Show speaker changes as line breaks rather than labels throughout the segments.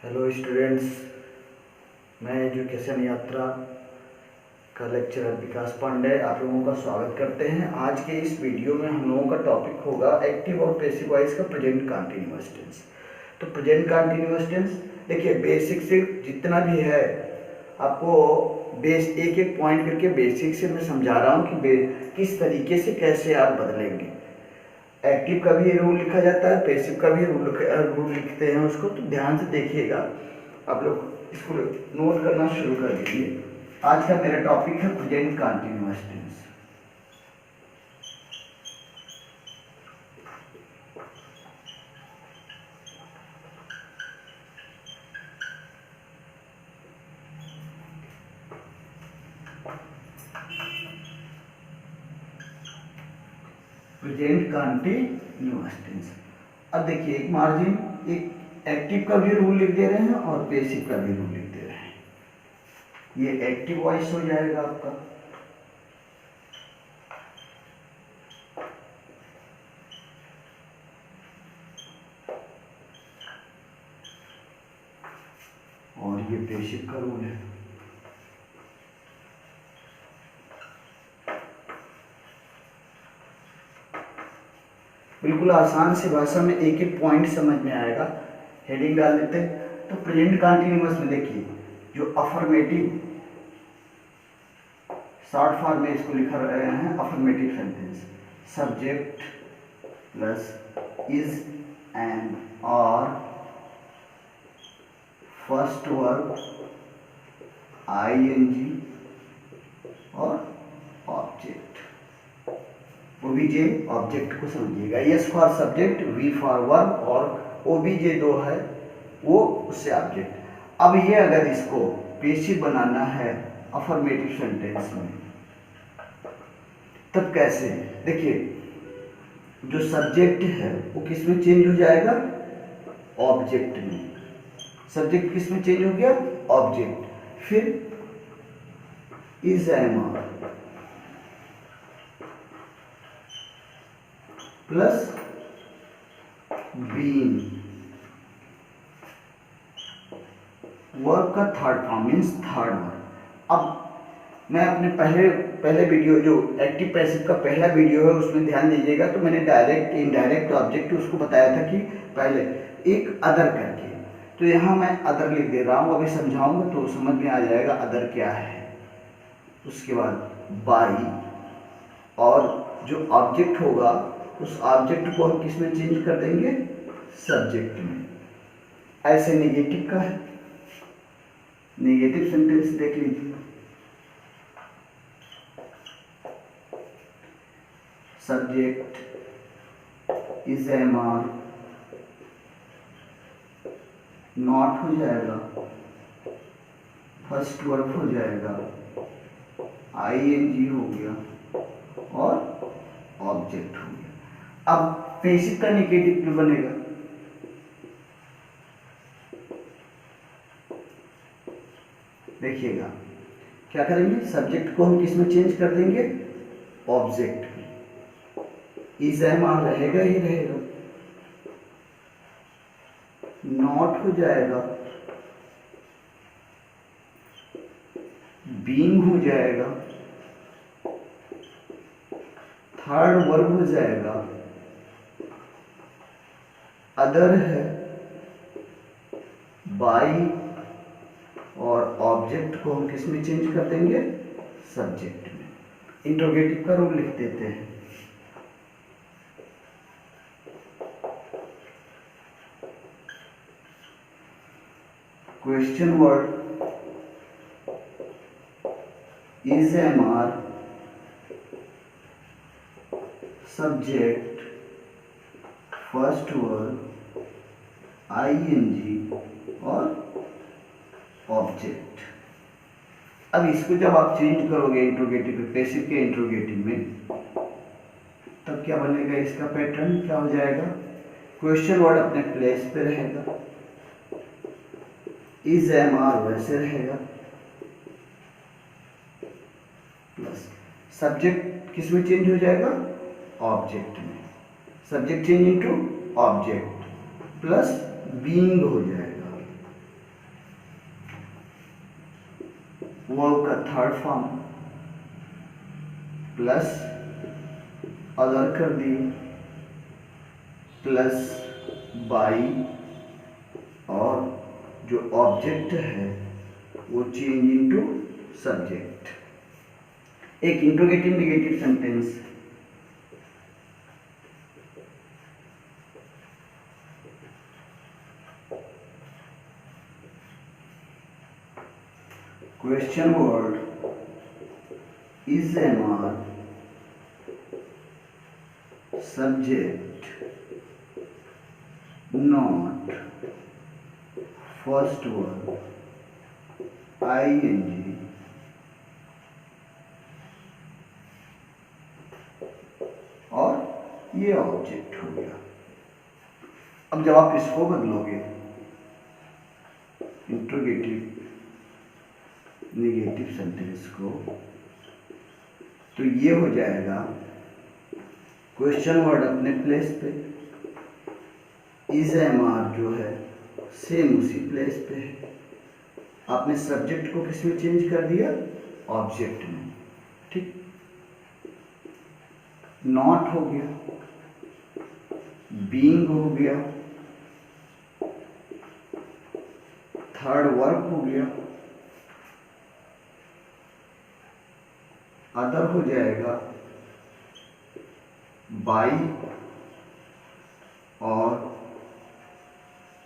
Hello students, मैं education यात्रा का लेक्चरर विकास पांडे आप लोगों का स्वागत करते हैं। आज के इस वीडियो में हम लोगों का टॉपिक होगा एक्टिव और पैसिव वॉइस का प्रेजेंट कंटीन्यूअस टेंस। तो प्रेजेंट कंटीन्यूअस टेंस देखिए, बेसिक से जितना भी है आपको एक एक पॉइंट करके बेसिक से मैं समझा रहा हूँ कि किस तरीके से कैसे आप बदलेंगे। एक्टिव का भी रूल लिखा जाता है, पैसिव का भी रूल लिखते हैं उसको, तो ध्यान से देखिएगा। आप लोग इसको नोट करना शुरू कर दीजिए। आज का मेरा टॉपिक है present continuous tense. Present continuous tense. अब देखिए, एक मार्जिन, एक एक्टिव का भी रूल लिख दे रहे हैं और पैसिव का भी रूल लिख दे रहे हैं। ये एक्टिव वॉइस हो जाएगा आपका, और ये पैसिव का रूल है। बिल्कुल आसान सी भाषा में एक एक पॉइंट समझ में आएगा। हेडिंग डाल देते हैं। तो प्रेजेंट कंटीन्यूअस में देखिए, जो अफर्मेटिव शॉर्ट फॉर्म में इसको लिखा रहे हैं affirmative sentence, subject plus is and और फर्स्ट वर्ब आईएनजी और ऑब्जेक्ट। ओबीजे ऑब्जेक्ट को समझिएगा, S for subject, V for verb और ओबीजे दो है वो उससे ऑब्जेक्ट। अब ये अगर इसको पैसिव बनाना है अफर्मेटिव सेंटेंस में, तब कैसे? देखिए, जो सब्जेक्ट है वो किस में चेंज हो जाएगा? ऑब्जेक्ट में। सब्जेक्ट किस में चेंज हो गया? ऑब्जेक्ट। फिर is am plus being, verb का third form means third verb. अब मैं अपने पहले वीडियो, जो एक्टिव पैसिव का पहला वीडियो है, उसमें ध्यान दीजिएगा। तो मैंने डायरेक्ट इनडायरेक्ट ऑब्जेक्ट उसको बताया था कि पहले एक अदर करके, तो यहाँ मैं अदर लिख दे रहा हूँ। अभी समझाऊंगा तो समझ में आ जाएगा अदर क्या है। उसके बाद बाई, और जो ऑब्जेक्ट होगा उस ऑब्जेक्ट को हम किस में चेंज कर देंगे? सब्जेक्ट में। ऐसे नेगेटिव का है, नेगेटिव सेंटेंस देख लीजिए। Subject is am are, not हो जाएगा, फर्स्ट वर्ब हो जाएगा, आईएनजी हो गया और ऑब्जेक्ट हो गया। अब पैसिव का नेगेटिव क्यों बनेगा? देखिएगा, क्या करेंगे? सब्जेक्ट को हम किस में चेंज कर देंगे? ऑब्जेक्ट में। इज एम आर रहेगा ही रहेगा, नॉट हो जाएगा, बीइंग हो जाएगा, थर्ड वर्ब हो जाएगा, अदर है, बाई, और ऑब्जेक्ट को हम किस में चेंज कर देंगे? सब्जेक्ट में। इंट्रोगेटिव का रूल लिख देते हैं। Question word is am are, subject, first verb ING और ऑब्जेक्ट। अब इसको जब आप चेंज करोगे इंट्रोगेटिव में, पैसिव के इंट्रोगेटिव में, तब क्या बनेगा? इसका पैटर्न क्या हो जाएगा? क्वेश्चन वर्ड अपने प्लेस पे रहेगा, इज एम आर वैसे रहेगा, प्लस सब्जेक्ट किस में चेंज हो जाएगा? ऑब्जेक्ट में। Subject change into object, plus being हो जाएगा, वर्ब का थर्ड फॉर्म प्लस अदर कर दिए प्लस बाई, और जो ऑब्जेक्ट है वो चेंज इनटू सब्जेक्ट। एक interrogative negative sentence. Question word is MR subject not first verb ing और ये ऑब्जेक्ट हो गया। अब जब आप इसको बदलोगे इंट्रोगेटिव नेगेटिव सेंटेंस को, तो ये हो जाएगा क्वेश्चन वर्ड अपने प्लेस पे, इज एम आर जो है सेम उसी प्लेस पे है। आपने सब्जेक्ट को किस में चेंज कर दिया? ऑब्जेक्ट में। ठीक, नॉट हो गया, बीइंग हो गया, थर्ड वर्ब हो गया, अदर हो जाएगा बाई, और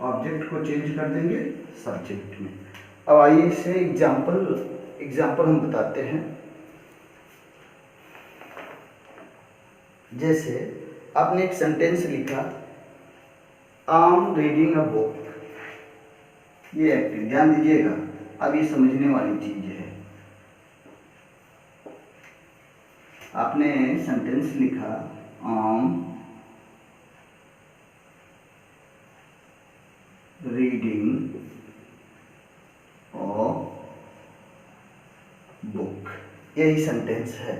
ऑब्जेक्ट को चेंज कर देंगे सब्जेक्ट में। अब आइए इसे एग्जाम्पल हम बताते हैं। जैसे आपने एक सेंटेंस लिखा, I am reading a book. ये एक्टिव, ध्यान दीजिएगा, अब ये समझने वाली चीज है। आपने सेंटेंस लिखा, I am reading a book, यही सेंटेंस है।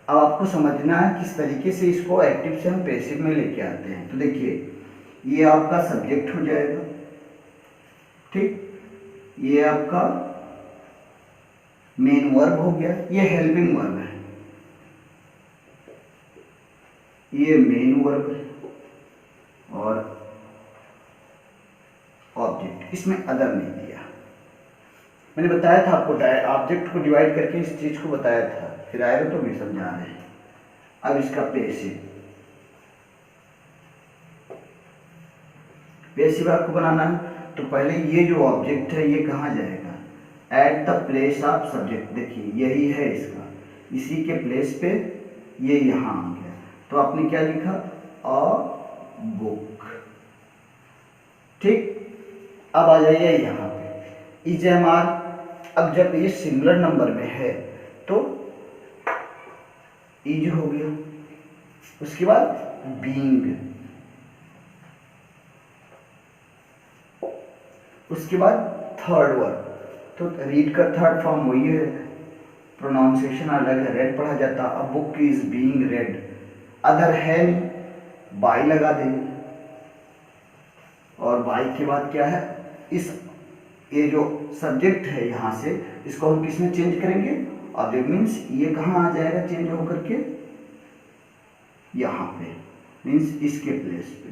अब आपको समझना है किस तरीके से इसको एक्टिव से हम पैसिव में लेके आते हैं। तो देखिए, ये आपका सब्जेक्ट हो जाएगा, ठीक, ये आपका मेन वर्ब हो गया, ये हेल्पिंग वर्ब है, ये मेन वर्ब है, और ऑब्जेक्ट, इसमें अदर नहीं दिया। मैंने बताया था आपको, ऑब्जेक्ट को डिवाइड करके इस चीज को बताया था, फिर आएगा तो भी समझा रहे हैं। अब इसका पैसिव आपको बनाना है, तो पहले ये जो ऑब्जेक्ट है ये कहाँ जाएगा? At the place of subject. देखिए यही है इसका, इसी के प्लेस पे ये यहाँ आ गया। तो आपने क्या लिखा? A book. ठीक, अब आ जाइए यहाँ पे, इज एम आर। अब जब ये सिंगुलर नंबर में है तो इज हो गया, उसके बाद बीइंग, उसके बाद थर्ड वर्ड। तो रीड का थर्ड फॉर्म वही है, प्रोनाउंसिएशन अलग है, रेड पढ़ा जाता। अब book is being red, other है नहीं, बाई लगा देंगे, और बाई के बाद क्या है? इस ये जो सब्जेक्ट है यहाँ से, इसको हम किस में चेंज करेंगे? ऑब्जेक्ट। मीन्स ये कहाँ आ जाएगा चेंज होकर के? यहाँ पे, मीन्स इसके प्लेस पे।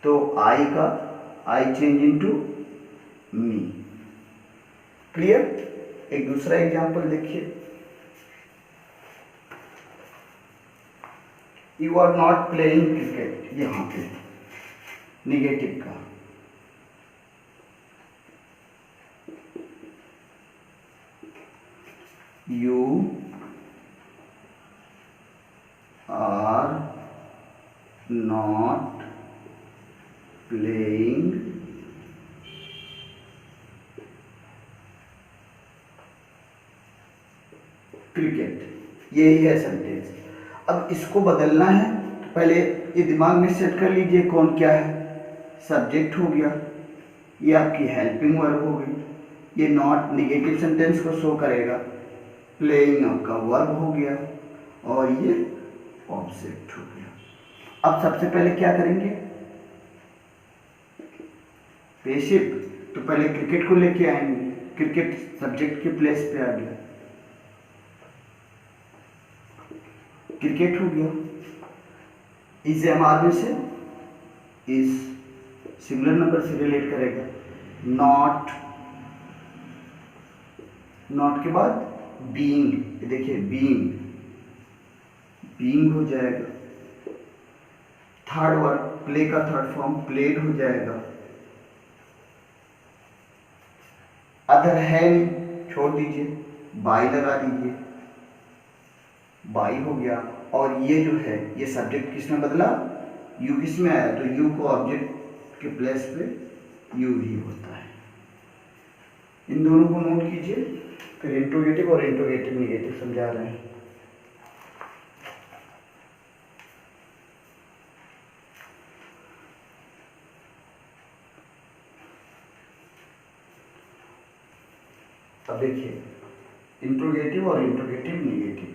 तो आई का I change into me. Clear? एक दूसरा एग्जांपल देखिए, you are not playing cricket. यहाँ पे निगेटिव का, you are not playing cricket. यही है सेंटेंस। अब इसको बदलना है तो पहले ये दिमाग में सेट कर लीजिए कौन क्या है। सब्जेक्ट हो गया, ये आपकी हेल्पिंग वर्ब हो गई, ये नॉट निगेटिव सेंटेंस को शो करेगा, प्लेइंग आपका वर्ब हो गया, और ये ऑब्जेक्ट हो गया। अब सबसे पहले क्या करेंगे? पैसिव, तो पहले क्रिकेट को लेके आएंगे, क्रिकेट सब्जेक्ट के प्लेस पे आ गया, क्रिकेट हो गया, इज एम आर में से इज सिंगुलर नंबर से रिलेट करेगा, नॉट, नॉट के बाद बीइंग, ये देखिए बीइंग, बीइंग हो जाएगा। थर्ड वर्ड प्ले का थर्ड फॉर्म प्लेड हो जाएगा। अदर है छोड़ दीजिए, बाई लगा दीजिए, बाई हो गया। और ये जो है ये सब्जेक्ट किसमें बदला, यू किस में आया, तो यू को ऑब्जेक्ट के प्लेस पे यू ही होता है। इन दोनों को नोट कीजिए, फिर इंट्रोगेटिव और इंट्रोगेटिव निगेटिव समझा रहे हैं। अब देखिए इंट्रोगेटिव और इंट्रोगेटिव निगेटिव।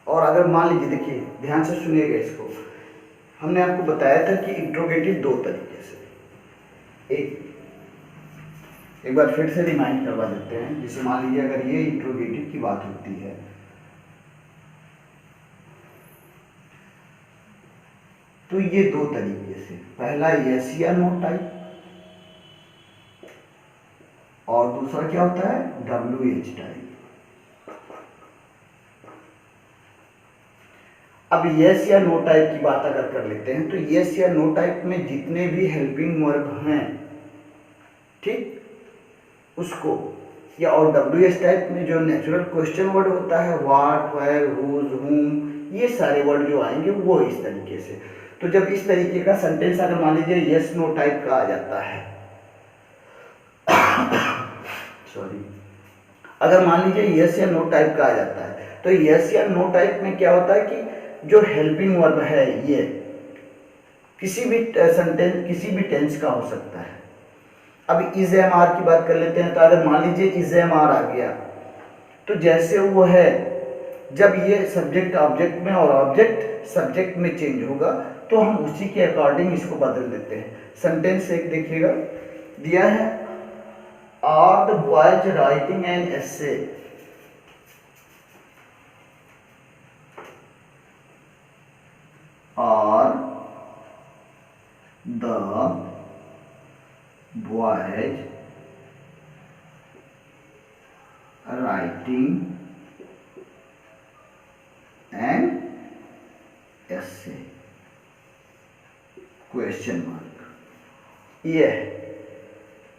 और अगर मान लीजिए, देखिए ध्यान से सुनिएगा इसको, हमने आपको बताया था कि इंट्रोगेटिव दो तरीके से, एक बार फिर से रिमाइंड करवा देते हैं। जैसे मान लीजिए अगर ये इंट्रोगेटिव की बात होती है तो ये दो तरीके से, पहला यस या नो टाइप और दूसरा क्या होता है WH टाइप। अब यस या नो टाइप की बात अगर कर लेते हैं तो यस या नो टाइप में जितने भी हेल्पिंग वर्ब हैं, ठीक, उसको, या और WH टाइप में जो नेचुरल क्वेश्चन वर्ड होता है, व्हाट, वेयर, हुज, हुम, ये सारे वर्ड जो आएंगे वो इस तरीके से। तो जब इस तरीके का सेंटेंस अगर मान लीजिए यस नो टाइप का आ जाता है सॉरी, अगर मान लीजिए यस या नो टाइप का आ जाता है तो यस या नो टाइप में क्या होता है कि जो हेल्पिंग वर्ब है ये किसी भी सेंटेंस, किसी भी टेंस का हो सकता है। अब इज एम आर की बात कर लेते हैं, तो अगर मान लीजिए इज एम आर आ गया तो जैसे वो है, जब ये सब्जेक्ट ऑब्जेक्ट में और ऑब्जेक्ट सब्जेक्ट में चेंज होगा तो हम उसी के अकॉर्डिंग इसको बदल देते हैं। सेंटेंस एक देखिएगा दिया है, are the boys writing an essay, are the boys writing an essay, question mark. ये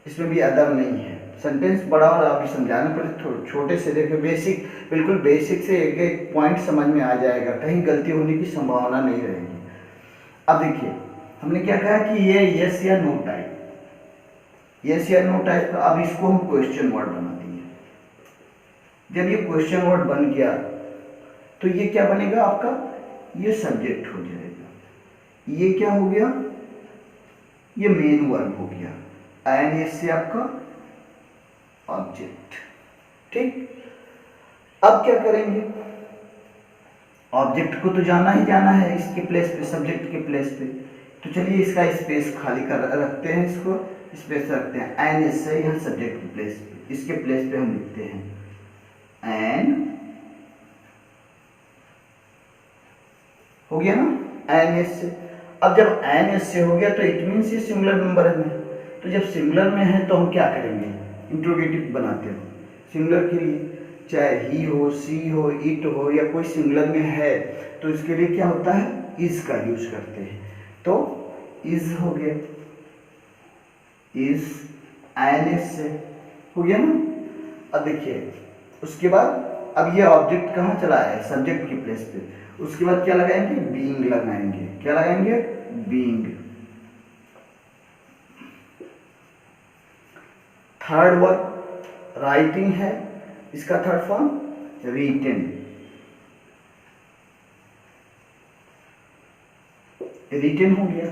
इसमें भी अदर नहीं है। सेंटेंस बड़ा और अभी समझाने पर छोटे से देखिए, बेसिक, बिल्कुल बेसिक से एक एक पॉइंट समझ में आ जाएगा, कहीं गलती होने की संभावना नहीं रहेगी। अब देखिए हमने क्या कहा कि ये यस या नो टाइप, यस या नो टाइप का, अब इसको हम क्वेश्चन वर्ड बना दिए। जब ये क्वेश्चन वर्ड बन गया तो ये क्या बनेगा आपका, ये सब्जेक्ट हो जाएगा, ये क्या हो गया, ये मेन वर्ब हो गया, एंड इससे आपका ऑब्जेक्ट। ठीक, अब क्या करेंगे, ऑब्जेक्ट को तो जाना ही जाना है इसके प्लेस पे, सब्जेक्ट के प्लेस पे। तो चलिए इसका स्पेस खाली कर रखते हैं, इसको स्पेस रखते हैं, एंड इससे यहाँ सब्जेक्ट के प्लेस पे, इसके प्लेस पे हम लिखते हैं एंड, हो गया ना एन एस से। अब जब एन एस से हो गया तो इट मीन्स ये सिंगुलर नंबर में, तो जब सिंगुलर में है तो हम क्या करेंगे, इंट्रोगेटिव बनाते हो सिंगुलर के लिए, चाहे ही हो, सी हो, इट हो, या कोई सिंगुलर में है तो इसके लिए क्या होता है, इज का यूज करते हैं। तो इज हो गया, इज एन एस से हो गया ना। अब देखिए उसके बाद अब ये ऑब्जेक्ट कहाँ चला है, सब्जेक्ट की प्लेस पे, उसके बाद क्या लगाएंगे, बीइंग लगाएंगे, क्या लगाएंगे, बीइंग। थर्ड वर्ड राइटिंग है, इसका थर्ड फॉर्म रिटेन। रिटेन हो गया,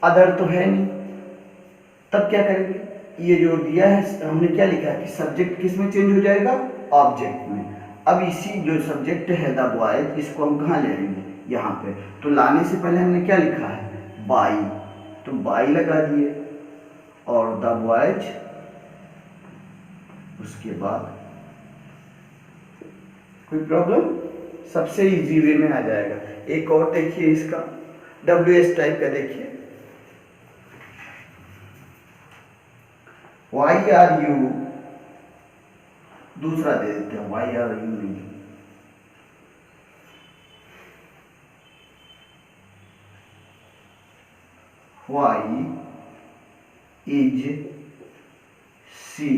अदर तो है नहीं, तब क्या करेंगे, ये जो दिया है हमने क्या लिखा है कि सब्जेक्ट किस में चेंज हो जाएगा, ऑब्जेक्ट में। अब इसी जो सब्जेक्ट है द बॉय, इसको हम कहाँ ले आएंगे, यहाँ पे। तो लाने से पहले हमने क्या लिखा है, बाई, तो बाई लगा दिए और द बॉयज, उसके बाद कोई प्रॉब्लम, सबसे इजी वे में आ जाएगा। एक और देखिए इसका WS टाइप का, देखिए Why are you, दूसरा दे देते हैं, Why are you नहीं, Why is she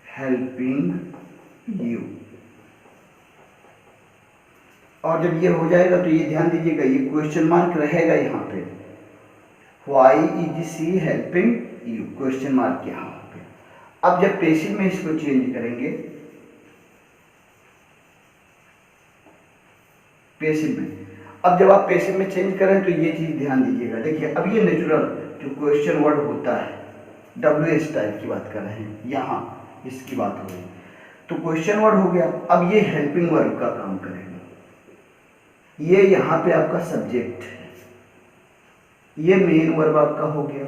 helping you। और जब ये हो जाएगा तो ये ध्यान दीजिएगा, ये क्वेश्चन मार्क रहेगा यहाँ पे, Why is she helping you, question mark यहाँ पे। अब जब पैसिव में इसको चेंज करेंगे, पैसिव में, अब जब आप पैसिव में चेंज करें तो ये चीज ध्यान दीजिएगा। देखिए अब ये नेचुरल जो क्वेश्चन वर्ड होता है, WS टाइप की बात कर रहे हैं, यहाँ इसकी बात हो रही, तो क्वेश्चन वर्ड हो गया। अब ये हेल्पिंग वर्ब का काम करेगा, ये यहाँ पे आपका सब्जेक्ट है, ये मेन वर्ब आपका हो गया,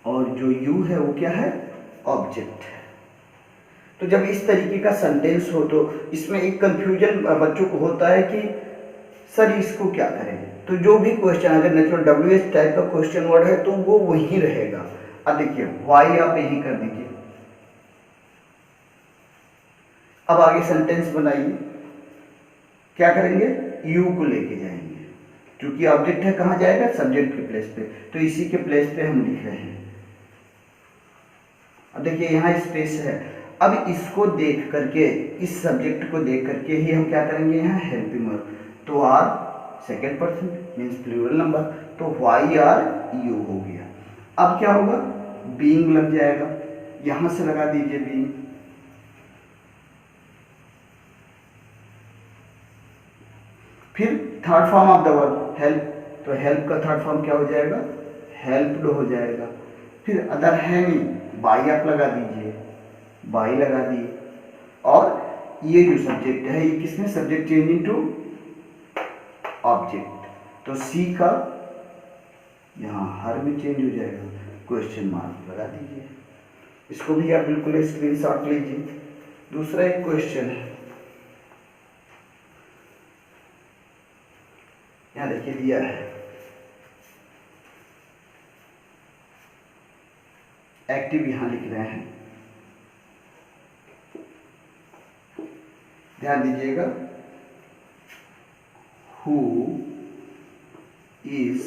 और जो यू है वो क्या है, ऑब्जेक्ट है। तो जब इस तरीके का सेंटेंस हो तो इसमें एक कंफ्यूजन बच्चों को होता है कि सर इसको क्या करें। तो जो भी क्वेश्चन अगर नेचुरल WS टाइप का क्वेश्चन वर्ड है तो वो वही रहेगा। अब देखिए वाई आप यही कर दीजिए, अब आगे सेंटेंस बनाइए, क्या करेंगे, यू को लेके जाएंगे, क्योंकि ऑब्जेक्ट है, कहाँ जाएगा, सब्जेक्ट के प्लेस पे, तो इसी के प्लेस पे हम लिख रहे हैं। अब देखिए यहाँ स्पेस है, अब इसको देख करके, इस सब्जेक्ट को देख करके ही हम क्या करेंगे, यहाँ हेल्पिंग वर्ब, तो are second person means plural number, तो वाई आर यू हो गया। अब क्या होगा, बीइंग लग जाएगा, यहां से लगा दीजिए बीइंग, फिर third form of the verb help, तो हेल्प का थर्ड फॉर्म क्या हो जाएगा, हेल्प्ड हो जाएगा। फिर अदर है नहीं, बाई आप लगा दीजिए, बाई लगा दिए, और ये जो सब्जेक्ट है ये किसमें सब्जेक्ट चेंज इनटू ऑब्जेक्ट, तो सी का यहाँ हर में चेंज हो जाएगा, क्वेश्चन मार्क लगा दीजिए। इसको भी आप बिल्कुल स्क्रीनशॉट लीजिए। दूसरा एक क्वेश्चन है, यहाँ देखिए दिया है, एक्टिव यहां लिख रहे हैं, ध्यान दीजिएगा, who is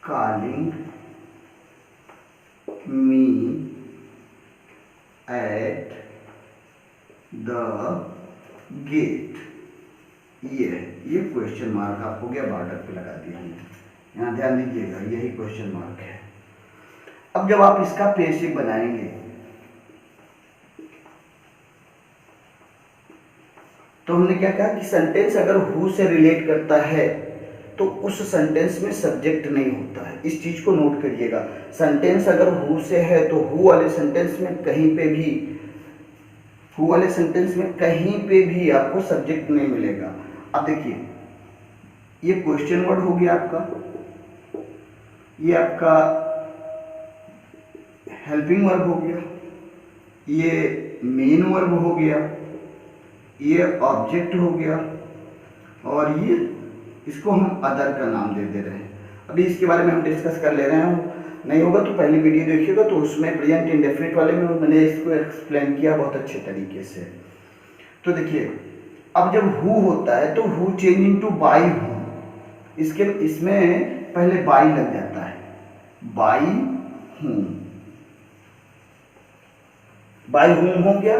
calling me at the gate, ये क्वेश्चन मार्क आप हो गया, बॉर्डर पे लगा दिया हमने, यहाँ ध्यान दीजिएगा यही क्वेश्चन मार्क है। अब जब आप इसका पैसिव बनाएंगे तो हमने क्या कहा कि सेंटेंस अगर हु से रिलेट करता है तो उस सेंटेंस में सब्जेक्ट नहीं होता है, इस चीज को नोट करिएगा। सेंटेंस अगर हु से है तो हु वाले सेंटेंस में कहीं पे भी, हु वाले सेंटेंस में कहीं पे भी आपको सब्जेक्ट नहीं मिलेगा। अब देखिए ये क्वेश्चन वर्ड हो गया आपका, ये आपका हेल्पिंग वर्ब हो गया, ये मेन वर्ब हो गया, ये ऑब्जेक्ट हो गया, और ये इसको हम अदर का नाम दे रहे हैं। अभी इसके बारे में हम डिस्कस कर ले रहे हैं, नहीं होगा तो पहली वीडियो देखिएगा, तो उसमें प्रेजेंट इंडेफिनिट वाले में मैंने इसको एक्सप्लेन किया बहुत अच्छे तरीके से। तो देखिए अब जब हु होता है तो हु चेंज इनटू बाई हूं, इसमें पहले बाई लग जाता है, बाई हूं, बाई हूं हो गया।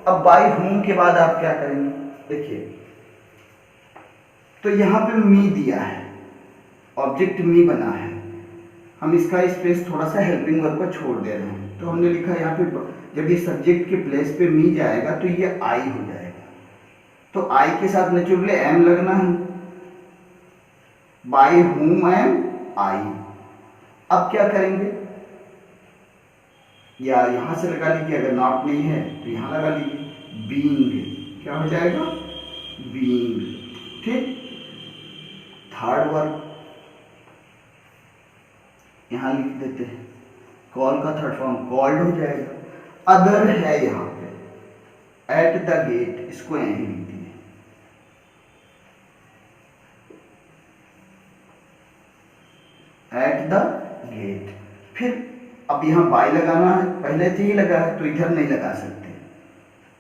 अब बाई हूं के बाद आप क्या करेंगे, देखिए तो यहां पे मी दिया है, ऑब्जेक्ट मी बना है, हम इसका स्पेस थोड़ा सा हेल्पिंग वर्ब का छोड़ दे रहे हैं। तो हमने लिखा यहाँ पे जब ये सब्जेक्ट के प्लेस पे मी जाएगा तो ये आई हो जाएगा। तो आई के साथ नेचुरली एम लगना है, बाय हुम एम आई। अब क्या करेंगे, या यहां से लगा लीजिए, अगर नॉट नहीं है तो यहां लगा लीजिए, बीइंग क्या हो जाएगा, बीइंग। ठीक, थर्ड वर्ब यहां लिख देते हैं, कॉल का थर्ड फॉर्म कॉल्ड हो जाएगा। अदर है यहाँ पे, एट द गेट, इसको यहीं लिख दिए। At the gate. फिर अब यहाँ बाय लगाना है, पहले से ही लगा है तो इधर नहीं लगा सकते,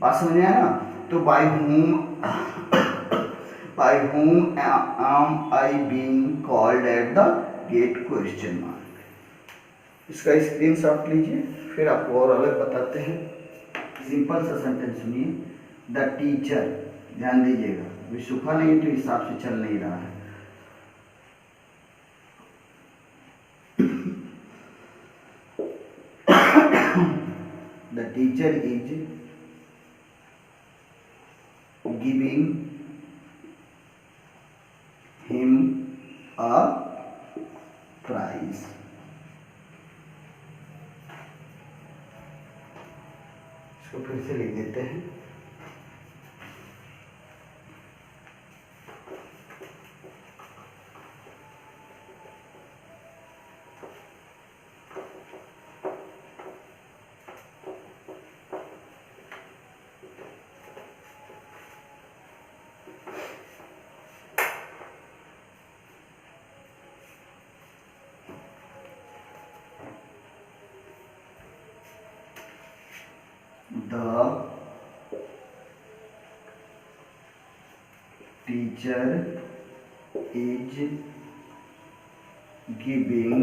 बात समझ में आया ना। तो by whom am I being called at the gate question mark. इसका स्क्रीनशॉट लीजिए, फिर आपको और अलग बताते हैं। सिंपल सा सेंटेंस सुनिए, द टीचर, ध्यान दीजिएगा, अभी सूखा नहीं है तो हिसाब से चल नहीं रहा है। The teacher is giving him a prize। इसको फिर से लिख देते हैं, the teacher is giving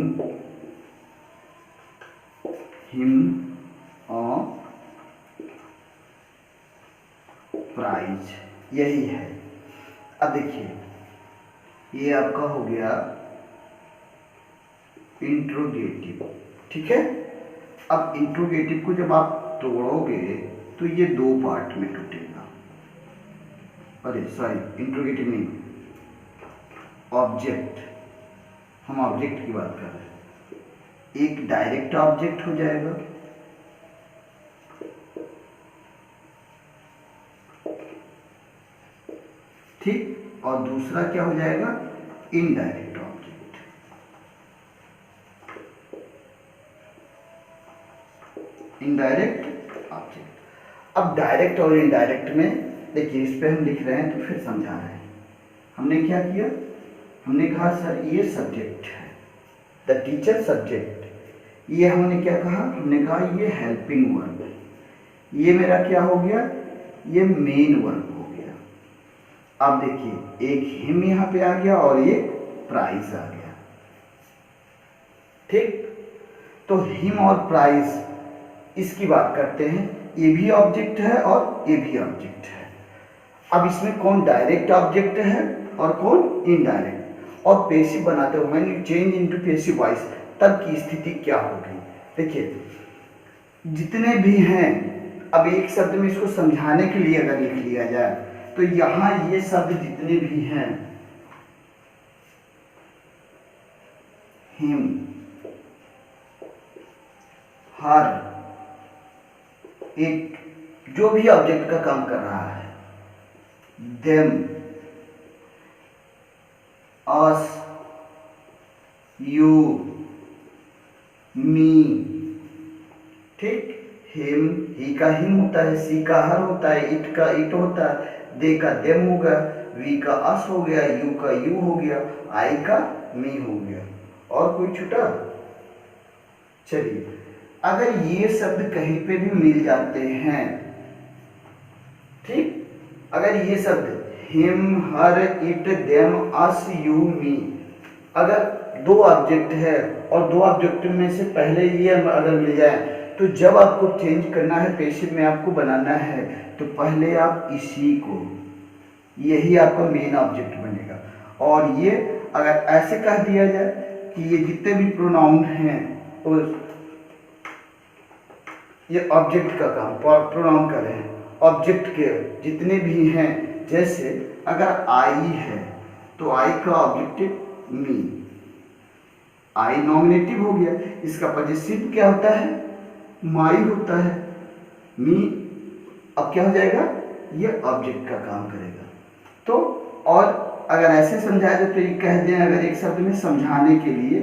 him a prize. यही है। अब देखिए, ये आपका हो गया इंट्रोगेटिव, ठीक है। अब इंट्रोगेटिव को जब आप तोड़ोगे तो ये दो पार्ट में टूटेगा। अरे सॉरी, इंट्रोगेटिव नहीं, ऑब्जेक्ट, हम ऑब्जेक्ट की बात कर रहे हैं। एक डायरेक्ट ऑब्जेक्ट हो जाएगा, ठीक, और दूसरा क्या हो जाएगा, इनडायरेक्ट ऑब्जेक्ट। Indirect object. अब डायरेक्ट और इनडायरेक्ट में देखिए, इस पे हम लिख रहे हैं तो फिर समझा रहे हैं। हमने क्या किया, हमने कहा सर ये सब्जेक्ट है, द टीचर सब्जेक्ट। ये हमने क्या कहा, हमने कहा ये हेल्पिंग वर्ब है। ये मेरा क्या हो गया, ये मेन वर्ब हो गया। अब देखिए, एक हिम यहाँ पे आ गया और ये प्राइज आ गया, ठीक। तो हिम और प्राइज, इसकी बात करते हैं। ये भी ऑब्जेक्ट है और ये भी ऑब्जेक्ट है। अब इसमें कौन डायरेक्ट ऑब्जेक्ट है और कौन इनडायरेक्ट। और पैसिव बनाते हो, when you change into passive voice, तब की स्थिति क्या होगी। देखिए, जितने भी हैं, अब एक शब्द में इसको समझाने के लिए अगर लिख लिया जाए तो यहां ये शब्द जितने भी हैं, हिम, हर, एक जो भी ऑब्जेक्ट का काम कर रहा है, देम, अस, यू, मी, ठीक। हिम, ही का हिम होता है, सी का हर होता है, इट का इट होता है, दे का देम हो गया, वी का अस हो गया, यू का यू हो गया, आई का मी हो गया। और कोई छूटा। चलिए, अगर ये शब्द कहीं पे भी मिल जाते हैं, ठीक, अगर ये शब्द him, her, it, them, us, you, me, अगर दो ऑब्जेक्ट है और दो ऑब्जेक्ट में से पहले ये अगर मिल जाए, तो जब आपको चेंज करना है, पैसिव में आपको बनाना है, तो पहले आप इसी को, यही आपका मेन ऑब्जेक्ट बनेगा। और ये अगर ऐसे कह दिया जाए कि ये जितने भी प्रोनाउन हैं तो ये ऑब्जेक्ट का काम, प्रोनाउन कर रहे हैं, ऑब्जेक्ट के जितने भी हैं, जैसे अगर आई है तो आई का ऑब्जेक्टिव मी, आई नॉमिनेटिव हो गया, इसका पॉजेसिव क्या होता है, माई होता है, मी अब क्या हो जाएगा, ये ऑब्जेक्ट का काम करेगा। तो और अगर ऐसे समझाया जाए तो ये कह दें अगर एक शब्द में समझाने के लिए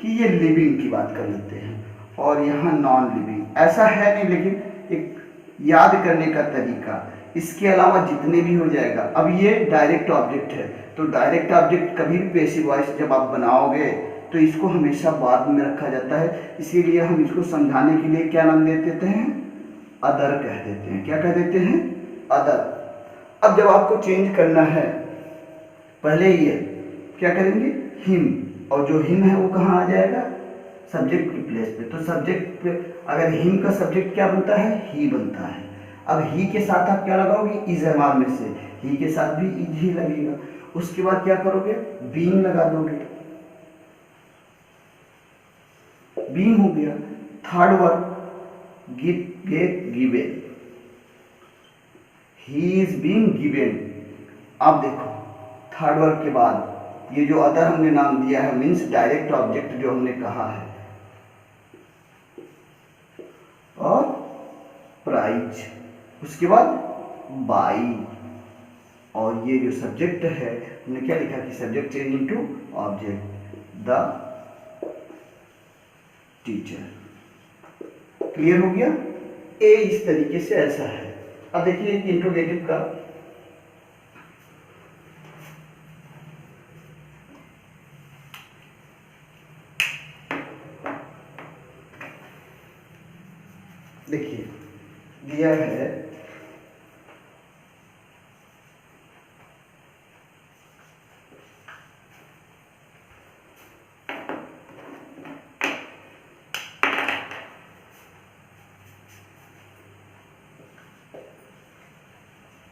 कि ये लिविंग की बात कर लेते हैं और यहाँ नॉन लिविंग, ऐसा है नहीं, लेकिन एक याद करने का तरीका, इसके अलावा जितने भी हो जाएगा। अब ये डायरेक्ट ऑब्जेक्ट है, तो डायरेक्ट ऑब्जेक्ट कभी भी पैसिव वॉइस जब आप बनाओगे तो इसको हमेशा बाद में रखा जाता है, इसीलिए हम इसको समझाने के लिए क्या नाम दे देते हैं, अदर कह देते हैं। क्या कह देते हैं, अदर। अब जब आपको चेंज करना है, पहले ये क्या करेंगे, हिम, और जो हिम है वो कहाँ आ जाएगा, सब्जेक्ट की प्लेस पे। तो सब्जेक्ट पे अगर हिम का सब्जेक्ट क्या बनता है, ही बनता है। अब ही के साथ आप क्या लगाओगे, इज एम में से, ही के साथ भी इज ही लगेगा। उसके बाद क्या करोगे, बीइंग लगा दोगे, बीइंग हो गया। Third word get given, he is being given. अब देखो थर्ड वर्ड के बाद ये जो अदर हमने नाम दिया है, मीन्स डायरेक्ट ऑब्जेक्ट जो हमने कहा है, और प्राइज, उसके बाद बाई, और ये जो सब्जेक्ट है हमने क्या लिखा कि subject change into object, the teacher. Clear हो गया। ए इस तरीके से ऐसा है। अब देखिए इंट्रोगेटिव का, देखिए दिया है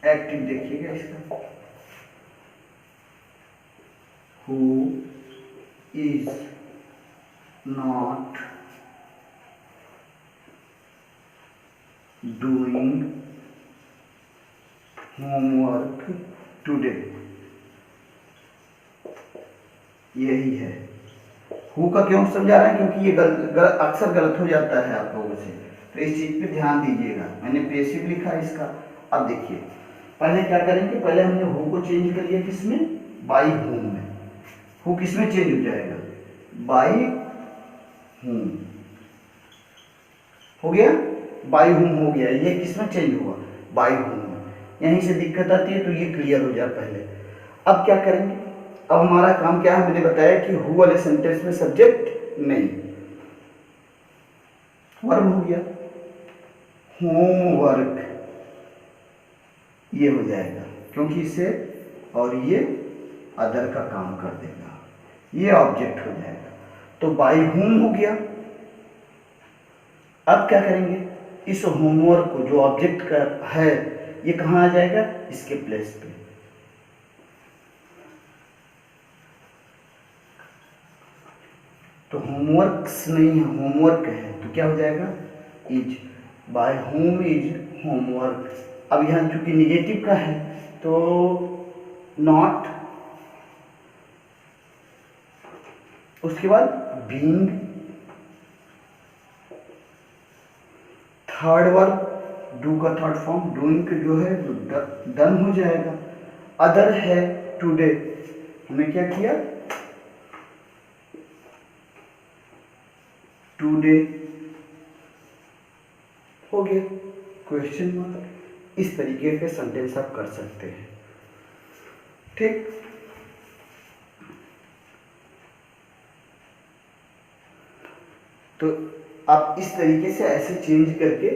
एक्टिव, देखिएगा इसका, who is not doing homework today, यही है। हु का क्यों समझा रहे हैं, क्योंकि ये अक्सर गलत हो जाता है आप लोगों से, तो इस चीज पे ध्यान दीजिएगा। मैंने पेसिव लिखा है इसका। अब देखिए पहले क्या करेंगे, पहले हमने हु को चेंज कर लिया किसमें, बाई होम में। हु किसमें चेंज हो जाएगा, बाई होम, हो गया, बाई होम हो गया। ये किसमें चेंज हुआ, बाई होम में। यहीं से दिक्कत आती है, तो ये क्लियर हो जाए पहले। अब क्या करेंगे, अब हमारा काम क्या है, मैंने बताया कि हु वाले सेंटेंस में सब्जेक्ट नहीं, वर्ब हो गया, होमवर्क, ये हो जाएगा क्योंकि इसे और ये अदर का काम कर देगा, ये ऑब्जेक्ट हो जाएगा। तो बाई होम हो गया। अब क्या करेंगे, इस होमवर्क को जो ऑब्जेक्ट का है ये कहाँ आ जाएगा, इसके प्लेस पे। तो होमवर्क्स नहीं है, होमवर्क है, तो क्या हो जाएगा, is, by whom is homework. अब यहाँ चूंकि निगेटिव का है तो नॉट, उसके बाद बीइंग, थर्ड वर्ब डू का थर्ड फॉर्म, डूइंग जो है डन हो जाएगा। अदर है टुडे, हमने क्या किया, टुडे हो गया, क्वेश्चन मार्क। इस तरीके के सेंटेंस आप कर सकते हैं, ठीक। तो आप इस तरीके से ऐसे चेंज करके,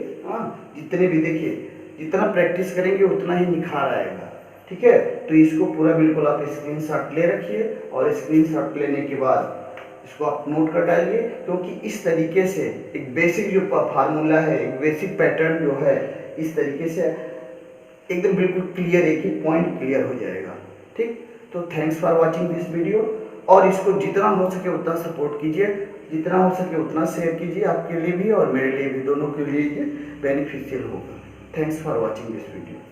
जितने भी देखिए, जितना प्रैक्टिस करेंगे उतना ही निखार आएगा, ठीक है। तो इसको पूरा बिल्कुल आप स्क्रीनशॉट ले रखिए, और स्क्रीनशॉट लेने के बाद इसको आप नोट कर डालिए, क्योंकि इस तरीके से एक बेसिक जो फार्मूला है, एक बेसिक पैटर्न जो है, इस तरीके से एकदम बिल्कुल क्लियर, एक ही पॉइंट क्लियर हो जाएगा, ठीक। तो thanks for watching this video. और इसको जितना हो सके उतना सपोर्ट कीजिए, जितना हो सके उतना शेयर कीजिए, आपके लिए भी और मेरे लिए भी, दोनों के लिए ये बेनिफिशियल होगा। Thanks for watching this video.